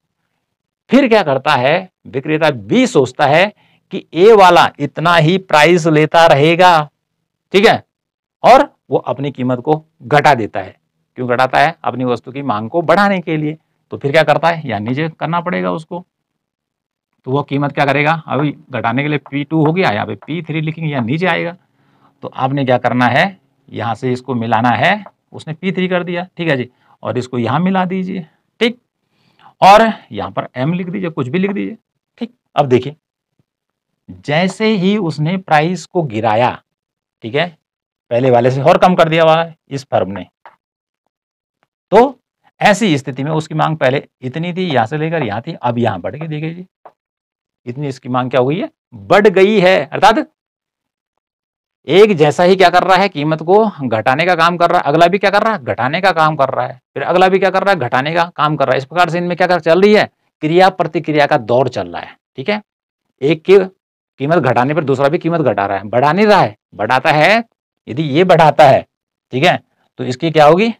फिर क्या करता है विक्रेता बी, सोचता है कि ए वाला इतना ही प्राइस लेता रहेगा, ठीक है, और वो अपनी कीमत को घटा देता है। क्यों घटाता है, अपनी वस्तु की मांग को बढ़ाने के लिए। तो फिर क्या करता है, यहाँ नीचे करना पड़ेगा उसको, तो वो कीमत क्या करेगा, अभी घटाने के लिए P2 हो गया, यहाँ पे P3 लिखेंगे, यहाँ नीचे आएगा। तो आपने क्या करना है, यहाँ से इसको मिलाना है, उसने P3 कर दिया, ठीक है जी, और इसको यहाँ मिला दीजिए, ठीक, और यहाँ पर M लिख दीजिए, कुछ भी लिख दीजिए, ठीक। अब देखिए जैसे ही उसने प्राइस को गिराया, ठीक है, पहले वाले से और कम कर दिया हुआ है इस फर्म ने, तो ऐसी स्थिति में उसकी मांग पहले इतनी थी, यहां से लेकर यहां थी, अब यहां बढ़ के देखिए जी, इतनी इसकी मांग क्या हो गई है, बढ़ गई है। अर्थात एक जैसा ही क्या कर रहा है, कीमत को घटाने का काम कर रहा है, अगला भी क्या कर रहा है, घटाने का काम कर रहा है, फिर अगला भी क्या कर रहा है, घटाने का काम कर रहा है। इस प्रकार से इनमें क्या चल रही है, क्रिया प्रतिक्रिया का दौर चल रहा है, ठीक है। एक की कीमत घटाने पर दूसरा भी कीमत घटा रहा है, बढ़ा नहीं रहा है, बढ़ाता है। यदि ये बढ़ाता है, ठीक है, तो इसकी क्या होगी,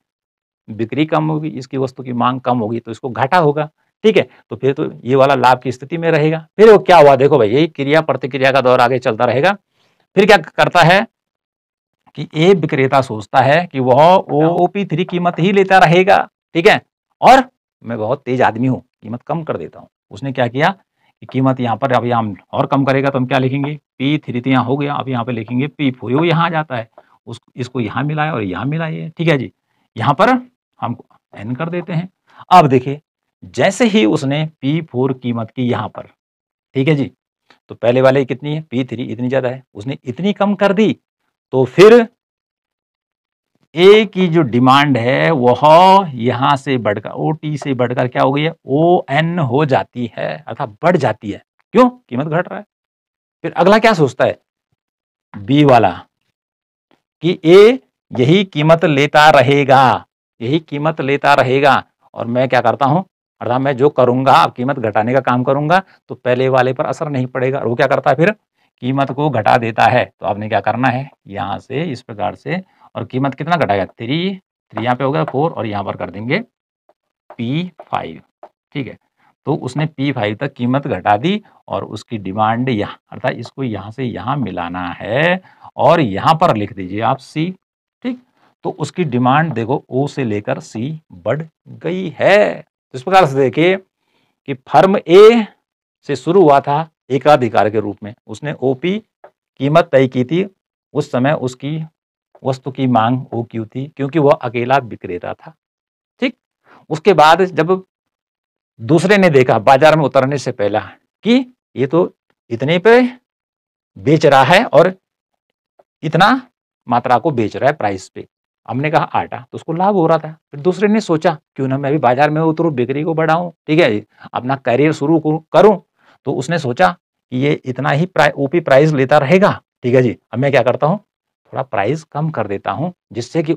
बिक्री कम होगी, इसकी वस्तु की मांग कम होगी, तो इसको घाटा होगा, ठीक है। तो फिर तो ये वाला लाभ की स्थिति में रहेगा। फिर वो क्या हुआ, देखो भाई, यही क्रिया प्रतिक्रिया का दौर आगे चलता रहेगा। फिर क्या करता है कि ए विक्रेता सोचता है कि वह OP3 कीमत ही लेता रहेगा, ठीक है, और मैं बहुत तेज आदमी हूं, कीमत कम कर देता हूं। उसने क्या किया कि कीमत यहाँ पर, अब यहाँ और कम करेगा तो हम क्या लिखेंगे, P3 तो यहाँ हो गया, अब यहाँ पे लिखेंगे P4, वो यहाँ आ जाता है, इसको यहाँ मिलाए और यहाँ मिलाइए, ठीक है जी। यहाँ पर हम N कर देते हैं। अब देखिए जैसे ही उसने P4 कीमत की यहाँ पर, ठीक है जी, तो पहले वाले कितनी है, P3 इतनी ज्यादा है, उसने इतनी कम कर दी, तो फिर ए की जो डिमांड है वह यहां से बढ़कर OT से बढ़कर क्या हो गई है, ON हो जाती है, अर्थात बढ़ जाती है। क्यों, कीमत घट रहा है। फिर अगला क्या सोचता है बी वाला कि ए यही कीमत लेता रहेगा, यही कीमत लेता रहेगा, और मैं क्या करता हूं, अर्थात मैं जो करूंगा, अब कीमत घटाने का काम करूंगा, तो पहले वाले पर असर नहीं पड़ेगा। और वो क्या करता है, फिर कीमत को घटा देता है। तो आपने क्या करना है, यहां से इस प्रकार से, और कीमत कितना घटाएगा, 3 यहाँ पे हो गया 4, और यहाँ पर कर देंगे P5, ठीक है। तो उसने P5 तक कीमत घटा दी, और उसकी डिमांड यहाँ, अर्थात इसको यहाँ से यहाँ मिलाना है, और यहाँ पर लिख दीजिए आप C, ठीक। तो उसकी डिमांड देखो O से लेकर C बढ़ गई है। तो इस प्रकार से देखिए कि फर्म ए से शुरू हुआ था एकाधिकार के रूप में, उसने OP कीमत तय की थी, उस समय उसकी वस्तु की मांग OQ थी, क्योंकि वह अकेला विक्रेता था, ठीक। उसके बाद जब दूसरे ने देखा बाजार में उतरने से पहला कि ये तो इतने पे बेच रहा है और इतना मात्रा को बेच रहा है प्राइस पे, हमने कहा आटा, तो उसको लाभ हो रहा था। फिर दूसरे ने सोचा क्यों ना मैं भी बाजार में उतरूं, बिक्री को बढ़ाऊं, ठीक है, अपना करियर शुरू करूं। तो उसने सोचा कि ये इतना ही OP प्राइस लेता रहेगा, ठीक है जी, अब मैं क्या करता हूं, थोड़ा प्राइस कम कर देता हूं, जिससे कि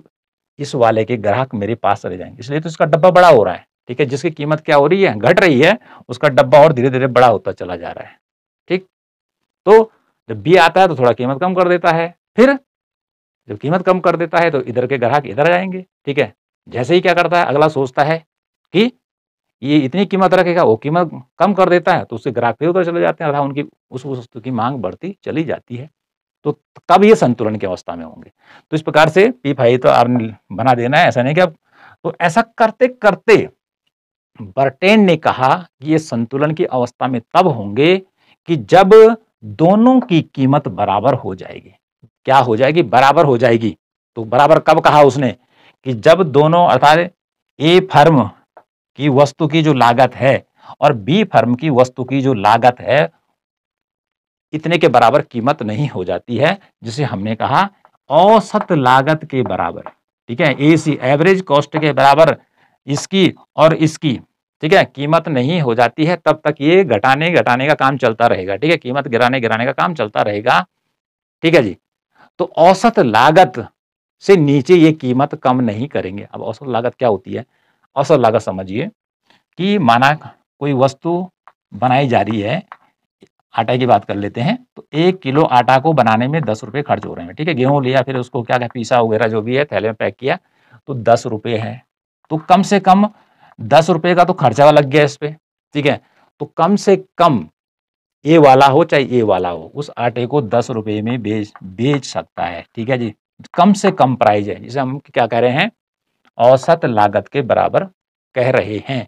इस वाले के ग्राहक मेरे पास चले जाएंगे। इसलिए तो इसका डब्बा बड़ा हो रहा है, ठीक है, जिसकी कीमत क्या हो रही है, घट रही है, उसका डब्बा और धीरे धीरे बड़ा होता चला जा रहा है, ठीक। तो जब बी आता है तो थोड़ा कीमत कम कर देता है, फिर जब कीमत कम कर देता है तो इधर के ग्राहक इधर जाएंगे, ठीक है। जैसे ही क्या करता है, अगला सोचता है कि ये इतनी कीमत रखेगा, वो कीमत कम कर देता है, तो उससे ग्राहक फिर उधर चले जाते हैं, अर्थात उनकी उस वस्तु की मांग बढ़ती चली जाती है। तो तब ये संतुलन की अवस्था में होंगे। तो इस प्रकार से P5 तो आपने बना देना है, ऐसा नहीं कि अब, तो ऐसा करते करते बर्टेन ने कहा कि ये संतुलन की अवस्था में तब होंगे कि जब दोनों की कीमत बराबर हो जाएगी। क्या हो जाएगी, बराबर हो जाएगी। तो बराबर कब कहा उसने, कि जब दोनों, अर्थात ए फर्म की वस्तु की जो लागत है और बी फर्म की वस्तु की जो लागत है, इतने के बराबर कीमत नहीं हो जाती है, जिसे हमने कहा औसत लागत के बराबर, ठीक है, AC एवरेज कॉस्ट के बराबर इसकी और इसकी, ठीक है, कीमत नहीं हो जाती है, तब तक ये घटाने का काम चलता रहेगा, ठीक है, कीमत गिराने का काम चलता रहेगा, ठीक है जी। तो औसत लागत से नीचे ये कीमत कम नहीं करेंगे। अब औसत लागत क्या होती है, औसत लागत समझिए कि माना कोई वस्तु बनाई जा रही है आटा की बात कर लेते हैं, तो 1 किलो आटा को बनाने में 10 रुपए खर्च हो रहे हैं, ठीक है। गेहूँ लिया, फिर उसको क्या पीसा वगैरह जो भी है, थैले में पैक किया, तो 10 रुपए है। तो कम से कम 10 रुपए का तो खर्चा लग गया इस पे, ठीक है। तो कम से कम ए वाला हो चाहे ए वाला हो, उस आटे को 10 रुपए में बेच सकता है, ठीक है जी। कम से कम प्राइस है, जिसे हम क्या कह रहे हैं, औसत लागत के बराबर कह रहे हैं।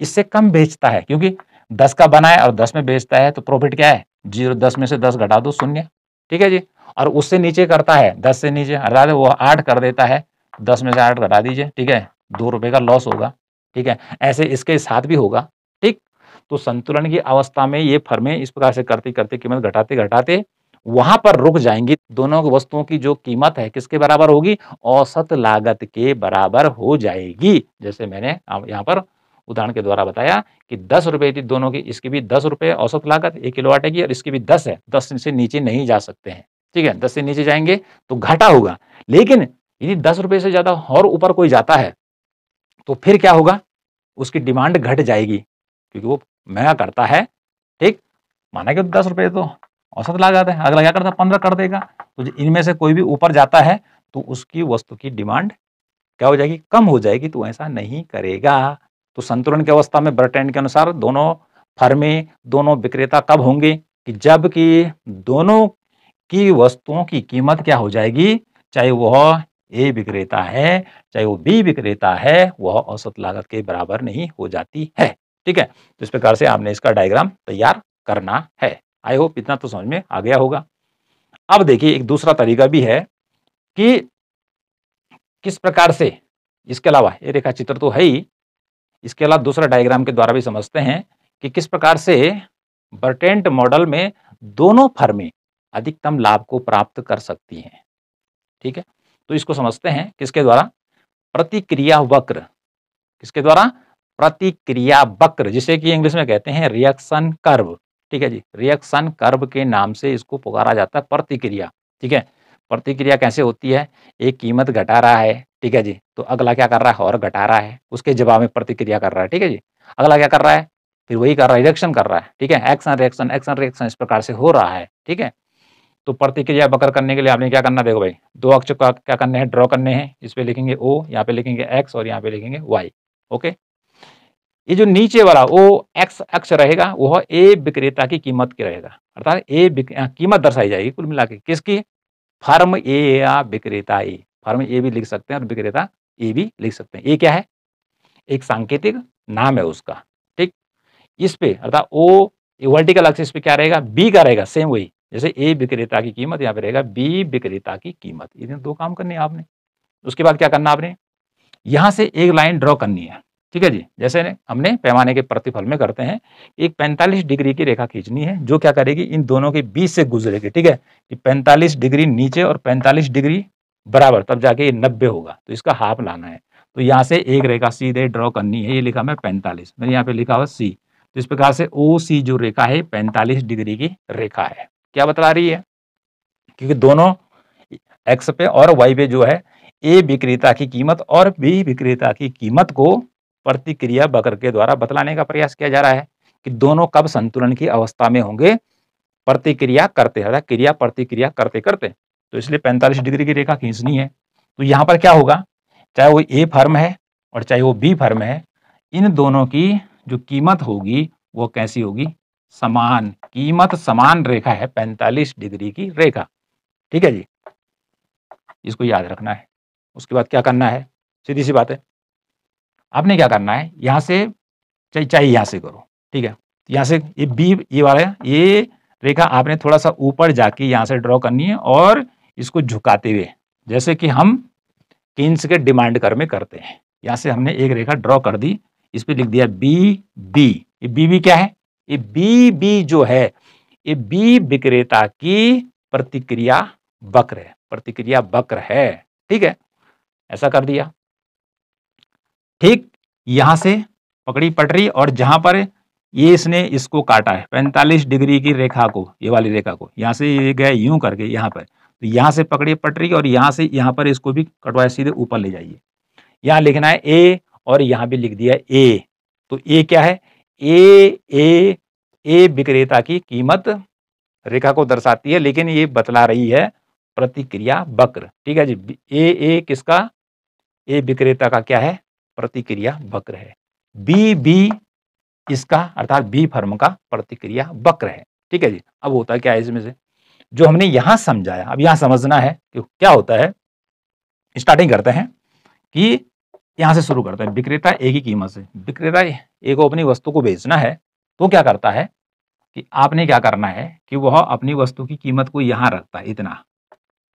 इससे कम बेचता है, क्योंकि 10 का बना है और 10 में बेचता है, तो प्रॉफिट क्या है, 0। 10 में से 10 घटा दो, 0, ठीक है जी। और उससे नीचे करता है, 10 से नीचे अर्थात वो 8 कर देता है, 10 में से 8 घटा दीजिए, ठीक है, 2 रुपए का लॉस होगा, ठीक है। ऐसे इसके साथ भी होगा, ठीक। तो संतुलन की अवस्था में ये फर्में इस प्रकार से करते करते कीमत घटाते घटाते वहां पर रुक जाएंगी। दोनों वस्तुओं की जो कीमत है किसके बराबर होगी, औसत लागत के बराबर हो जाएगी। जैसे मैंने यहाँ पर उदाहरण के द्वारा बताया कि 10 रुपए थी दोनों की, इसकी भी 10 रुपए औसत लागत 1 किलो आटे की, और इसकी भी 10 है। 10 से नीचे नहीं जा सकते हैं, ठीक है। 10 से नीचे जाएंगे तो घाटा होगा, लेकिन यदि 10 रुपए से ज्यादा और ऊपर कोई जाता है तो फिर क्या होगा, उसकी डिमांड घट जाएगी, क्योंकि वो महंगा करता है, ठीक। माना कि 10 रुपए तो औसत लागत है, अगला क्या करता है, 15 कर देगा। तो इनमें से कोई भी ऊपर जाता है तो उसकी वस्तु की डिमांड क्या हो जाएगी, कम हो जाएगी, तो ऐसा नहीं करेगा। तो संतुलन की अवस्था में बर्टैंड के अनुसार दोनों फर्में, दोनों विक्रेता कब होंगे, कि जबकि दोनों की वस्तुओं की कीमत क्या हो जाएगी, चाहे वह ए विक्रेता है चाहे वो बी विक्रेता है, वह औसत लागत के बराबर नहीं हो जाती है, ठीक है। तो इस प्रकार से आपने इसका डायग्राम तैयार करना है। आई होप इतना तो समझ में आ गया होगा। अब देखिए एक दूसरा तरीका भी है कि किस प्रकार से, इसके अलावा ये रेखा चित्र तो है ही, इसके अलावा दूसरा डायग्राम के द्वारा भी समझते हैं कि किस प्रकार से बर्टेंट मॉडल में दोनों फर्में अधिकतम लाभ को प्राप्त कर सकती हैं, ठीक है। तो इसको समझते हैं किसके द्वारा, प्रतिक्रिया वक्र। किसके द्वारा, प्रतिक्रिया वक्र, जिसे कि इंग्लिश में कहते हैं रिएक्शन कर्व, ठीक है जी। रिएक्शन कर्व के नाम से इसको पुकारा जाता है, प्रतिक्रिया, ठीक है। प्रतिक्रिया कैसे होती है, एक कीमत घटा रहा है, ठीक है जी, तो अगला क्या कर रहा है, और घटा रहा है, उसके जवाब में प्रतिक्रिया कर रहा है, ठीक है जी। अगला क्या कर रहा है, फिर वही कर रहा है, रिएक्शन कर रहा है, ठीक है। एक्शन रिएक्शन एक्शन रिएक्शन इस प्रकार से हो रहा है, ठीक है। तो प्रतिक्रिया वक्र करने के लिए आपने क्या करना, देखो भाई, दो अक्ष का क्या करने हैं, ड्रॉ करने हैं। इस पे लिखेंगे O, यहाँ पे लिखेंगे X और यहाँ पे लिखेंगे Y, ओके। ये जो नीचे वाला वो X अक्ष रहेगा, वह ए विक्रेता की कीमत की रहेगा, अर्थात कीमत दर्शाई जाएगी कुल मिला के, किसकी, फर्म ए या विक्रेता ए। फर्म ए भी लिख सकते हैं और विक्रेता ए भी लिख सकते हैं। ए क्या है, एक सांकेतिक नाम है उसका, ठीक। इस पे अर्थात ओ वर्टिकल एक्सिस पे क्या रहेगा, बी का रहेगा, सेम वही, जैसे ए विक्रेता की कीमत यहाँ पे रहेगा बी विक्रेता की कीमत। इतने दो काम करने हैं आपने। उसके बाद क्या करना आपने, यहां से एक लाइन ड्रॉ करनी है, ठीक है जी। जैसे हमने पैमाने के प्रतिफल में करते हैं, एक 45 डिग्री की रेखा खींचनी है जो क्या करेगी, इन दोनों के बीच से गुजरेगी, ठीक है। कि 45 डिग्री नीचे और 45 डिग्री बराबर, तब जाके ये 90 होगा, तो इसका हाफ लाना है। तो यहाँ से एक रेखा सीधे ड्रॉ करनी है, ये लिखा मैं 45, मैंने यहाँ पे लिखा हुआ सी। तो इस प्रकार से ओ सी जो रेखा है 45 डिग्री की रेखा है। क्या बतला रही है, क्योंकि दोनों एक्स पे और वाई पे जो है ए विक्रेता की कीमत और बी विक्रेता की कीमत को प्रतिक्रिया वक्र के द्वारा बतलाने का प्रयास किया जा रहा है कि दोनों कब संतुलन की अवस्था में होंगे, प्रतिक्रिया करते हैं, क्रिया प्रतिक्रिया करते करते। तो इसलिए 45 डिग्री की रेखा खींचनी है। तो यहाँ पर क्या होगा, चाहे वो ए फर्म है और चाहे वो बी फर्म है, इन दोनों की जो कीमत होगी वो कैसी होगी, समान कीमत, समान रेखा है 45 डिग्री की रेखा, ठीक है जी। इसको याद रखना है। उसके बाद क्या करना है, सीधी सी बात है, आपने क्या करना है, यहां से चाहे यहां से करो, ठीक है। यहां से ये बी, ये वाला ये रेखा आपने थोड़ा सा ऊपर जाके यहां से ड्रॉ करनी है और इसको झुकाते हुए, जैसे कि हम कीन्स के डिमांड कर में करते हैं। यहां से हमने एक रेखा ड्रॉ कर दी, इस पे लिख दिया बी बी। ये बी बी क्या है, ये बी बी जो है ये बी विक्रेता की प्रतिक्रिया वक्र है, प्रतिक्रिया वक्र है, ठीक है। ऐसा कर दिया, ठीक। यहां से पकड़ी पटरी और जहां पर ये इसने इसको काटा है 45 डिग्री की रेखा को, ये वाली रेखा को, यहां से ये गया यूं करके यहां पर, तो यहां से पकड़ी पटरी और यहां से यहां पर इसको भी कटवाए, सीधे ऊपर ले जाइए। यहां लिखना है ए और यहां भी लिख दिया ए। तो ए क्या है, ए ए ए विक्रेता की कीमत रेखा को दर्शाती है, लेकिन ये बतला रही है प्रतिक्रिया वक्र। ठीक है जी, ए किसका, ए विक्रेता का क्या है, प्रतिक्रिया वक्र है। बी इसका अर्थात बी फर्म का प्रतिक्रिया वक्र है। ठीक है जी। अब होता क्या है इसमें से, जो हमने यहां समझाया, अब यहां समझना है कि क्या होता है। स्टार्टिंग करते हैं कि यहां से शुरू करते हैं। विक्रेता ए की कीमत से, विक्रेता ए को अपनी वस्तु को बेचना है, तो क्या करता है कि आपने क्या करना है कि वह अपनी वस्तु की कीमत को यहां रखता है, इतना।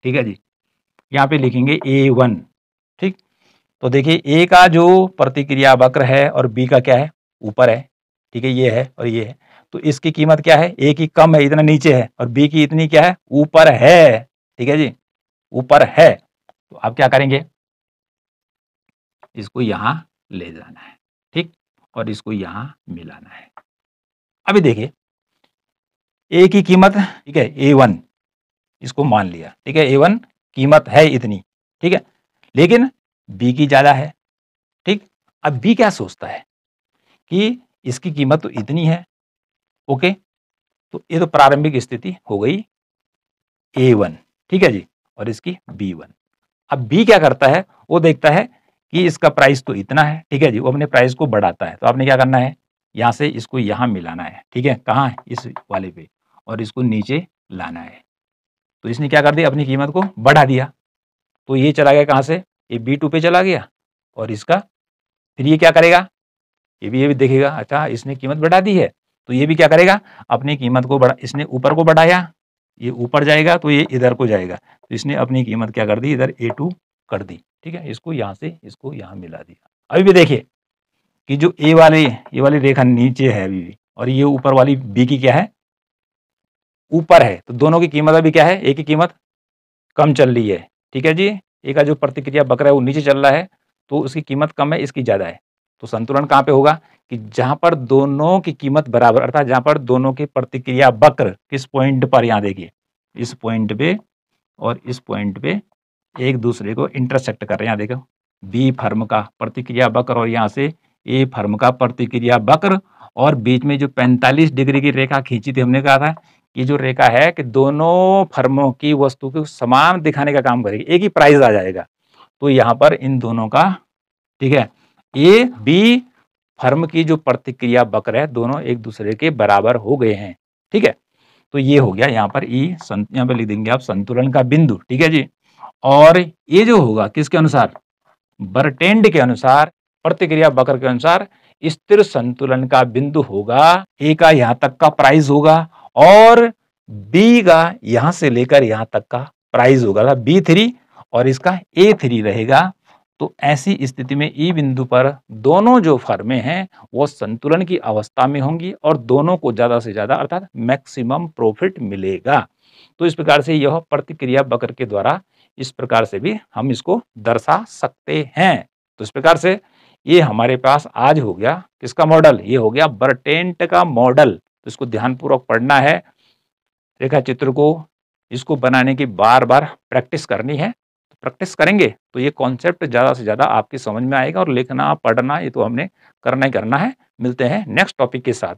ठीक है जी, यहाँ पे लिखेंगे A1। ठीक, तो देखिए ए का जो प्रतिक्रिया वक्र है और बी का क्या है, ऊपर है। ठीक है, ये है और ये है, तो इसकी कीमत क्या है, ए की कम है, इतना नीचे है, और बी की इतनी क्या है, ऊपर है। ठीक है जी, ऊपर है। तो आप क्या करेंगे, इसको यहां ले जाना है। ठीक, और इसको यहां मिलाना है। अभी देखिए ए की कीमत, ठीक है A1, इसको मान लिया। ठीक है, A1 कीमत है इतनी। ठीक है, लेकिन बी की ज्यादा है। ठीक, अब बी क्या सोचता है कि इसकी कीमत तो इतनी है। ओके, तो ये तो प्रारंभिक स्थिति हो गई A1। ठीक है जी, और इसकी B1। अब बी क्या करता है, वो देखता है कि इसका प्राइस तो इतना है। ठीक है जी, वो अपने प्राइस को बढ़ाता है। तो आपने क्या करना है, यहां से इसको यहां मिलाना है। ठीक है, कहाँ, इस वाले पे, और इसको नीचे लाना है। तो इसने क्या कर दिया, अपनी कीमत को बढ़ा दिया। तो ये चला गया कहां से, ये B2 पे चला गया, और इसका फिर ये क्या करेगा, ये भी देखेगा, अच्छा इसने कीमत बढ़ा दी है, तो ये भी क्या करेगा, अपनी कीमत को बढ़ा, इसने ऊपर को बढ़ाया, ये ऊपर जाएगा तो ये इधर को जाएगा, तो इसने अपनी कीमत क्या कर दी, इधर A2 कर दी। ठीक है, इसको यहां से इसको यहां मिला दिया। अभी भी देखिए कि जो ये वाली रेखा नीचे है अभी भी, और ये ऊपर वाली बी की क्या है, ऊपर है। तो दोनों की कीमत अभी क्या है, ए की कीमत कम चल रही है। ठीक है जी, ए का जो प्रतिक्रिया वक्र है वो नीचे चल रहा है, तो उसकी कीमत कम है, इसकी ज्यादा है। तो संतुलन कहां पे होगा कि जहां पर दोनों की कीमत बराबर, अर्थात जहां पर दोनों की प्रतिक्रिया वक्र किस पॉइंट पर, यहां देखिए इस पॉइंट पे और इस पॉइंट पे एक दूसरे को इंटरसेक्ट कर रहे हैं। यहाँ देखो, बी फर्म का प्रतिक्रिया वक्र और यहाँ से ए फर्म का प्रतिक्रिया वक्र, और बीच में जो 45 डिग्री की रेखा खींची थी, हमने कहा था ये जो रेखा है कि दोनों फर्मों की वस्तु को समान दिखाने का काम करेगी, एक ही प्राइस आ जाएगा। तो यहाँ पर इन दोनों का, ठीक है, ए बी फर्म की जो प्रतिक्रिया वक्र है, दोनों एक दूसरे के बराबर हो गए हैं। ठीक है, तो ये हो गया यहाँ पर ई, यहाँ पर लिख देंगे आप संतुलन का बिंदु। ठीक है जी, और ये जो होगा किसके अनुसार, बर्टेंड के अनुसार, प्रतिक्रिया वक्र के अनुसार स्थिर संतुलन का बिंदु होगा। ए का यहां तक का प्राइस होगा और बी का यहां से लेकर यहां तक का प्राइस होगा, B3 और इसका A3 रहेगा। तो ऐसी स्थिति में ई बिंदु पर दोनों जो फर्में हैं वो संतुलन की अवस्था में होंगी और दोनों को ज्यादा से ज्यादा अर्थात मैक्सिमम प्रॉफिट मिलेगा। तो इस प्रकार से यह प्रतिक्रिया वक्र के द्वारा इस प्रकार से भी हम इसको दर्शा सकते हैं। तो इस प्रकार से ये हमारे पास आज हो गया किसका मॉडल, ये हो गया बर्टेंट का मॉडल। तो इसको ध्यानपूर्वक पढ़ना है, रेखा चित्र को, इसको बनाने की बार बार प्रैक्टिस करनी है। तो प्रैक्टिस करेंगे तो ये कॉन्सेप्ट ज्यादा से ज्यादा आपकी समझ में आएगा, और लिखना पढ़ना ये तो हमने करना ही करना है। मिलते हैं नेक्स्ट टॉपिक के साथ।